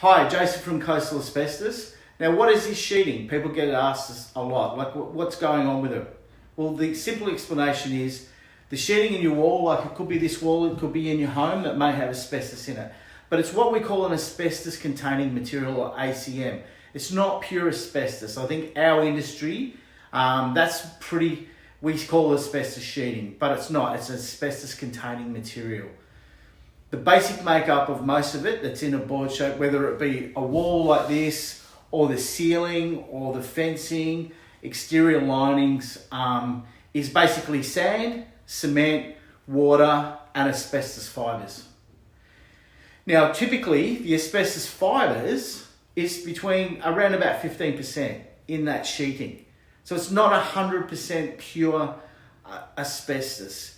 Hi, Jason from Coastal Asbestos. Now, what is this sheeting? People get asked a lot, like what's going on with it? Well, the simple explanation is the sheeting in your wall, like it could be this wall, it could be in your home that may have asbestos in it. But it's what we call an asbestos containing material, or ACM. It's not pure asbestos. I think our industry, we call it asbestos sheeting, but it's not. It's asbestos containing material. The basic makeup of most of it that's in a board shape, whether it be a wall like this, or the ceiling, or the fencing, exterior linings, is basically sand, cement, water, and asbestos fibres. Now, typically, the asbestos fibres is between around about 15% in that sheeting. So it's not 100% pure asbestos.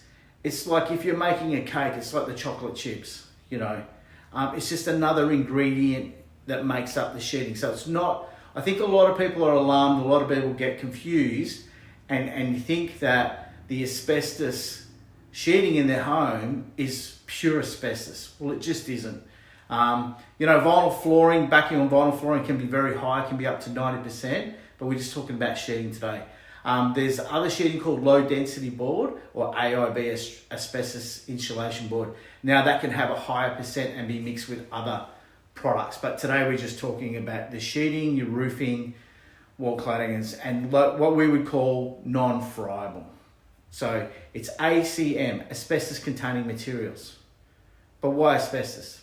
It's like if you're making a cake, it's like the chocolate chips, you know. It's just another ingredient that makes up the sheeting. So it's not, I think a lot of people are alarmed, a lot of people get confused and think that the asbestos sheeting in their home is pure asbestos. Well, it just isn't. Vinyl flooring, backing on vinyl flooring can be very high, can be up to 90%, but we're just talking about sheeting today. There's other sheeting called low density board, or AIB, asbestos insulation board. Now that can have a higher percent and be mixed with other products. But today we're just talking about the sheeting, your roofing, wall cladding, and what we would call non-friable. So it's ACM, asbestos containing materials. But why asbestos?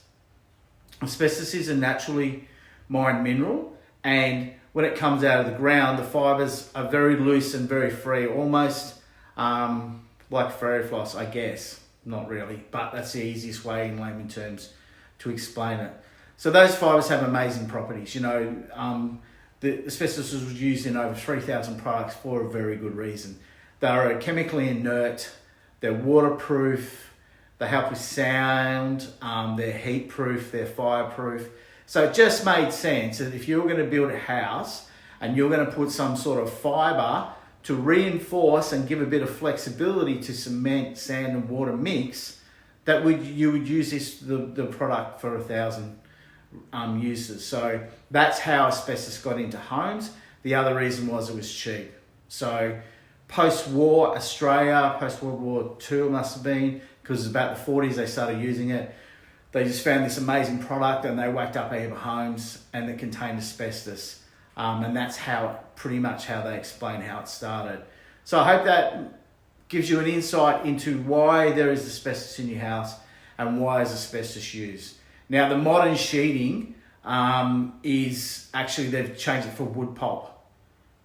Asbestos is a naturally mined mineral, and when it comes out of the ground, the fibres are very loose and very free, almost like fairy floss, I guess. Not really, but that's the easiest way in layman terms to explain it. So those fibres have amazing properties. The asbestos was used in over 3,000 products for a very good reason. They are chemically inert, they're waterproof, they help with sound, they're heat proof, they're fireproof. So it just made sense that if you're going to build a house and you're going to put some sort of fibre to reinforce and give a bit of flexibility to cement, sand and water mix, you would use the product for 1,000 uses. So that's how asbestos got into homes. The other reason was it was cheap. So post-war Australia, post-World War II must have been, because it was about the 40s they started using it. They just found this amazing product and they whacked up our homes and it contained asbestos. And that's pretty much how they explain how it started. So I hope that gives you an insight into why there is asbestos in your house and why is asbestos used. Now the modern sheeting is actually, they've changed it for wood pulp,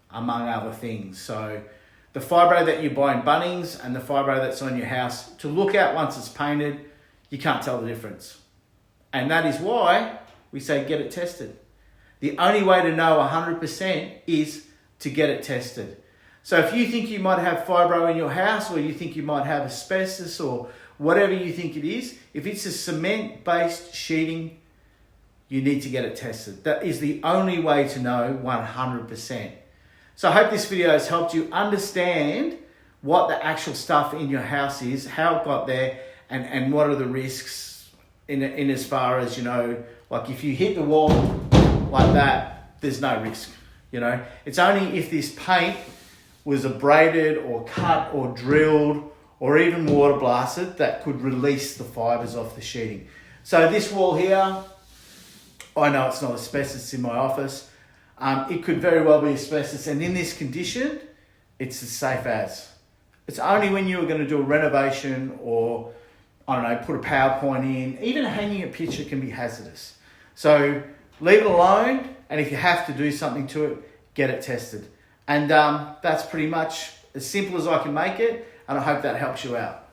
among other things. So the Fibro that you buy in Bunnings and the Fibro that's on your house, to look at once it's painted, you can't tell the difference. And that is why we say get it tested. The only way to know 100% is to get it tested. So if you think you might have fibro in your house, or you think you might have asbestos, or whatever you think it is, if it's a cement-based sheeting, you need to get it tested. That is the only way to know 100%. So I hope this video has helped you understand what the actual stuff in your house is, how it got there, and what are the risks in as far as, like if you hit the wall like that, there's no risk, It's only if this paint was abraded or cut or drilled or even water blasted that could release the fibres off the sheeting. So this wall here, I know it's not asbestos, it's in my office. It could very well be asbestos, and in this condition, it's as safe as. It's only when you're going to do a renovation or, put a PowerPoint in, even hanging a picture can be hazardous. So leave it alone, and if you have to do something to it, get it tested. And that's pretty much as simple as I can make it, and I hope that helps you out.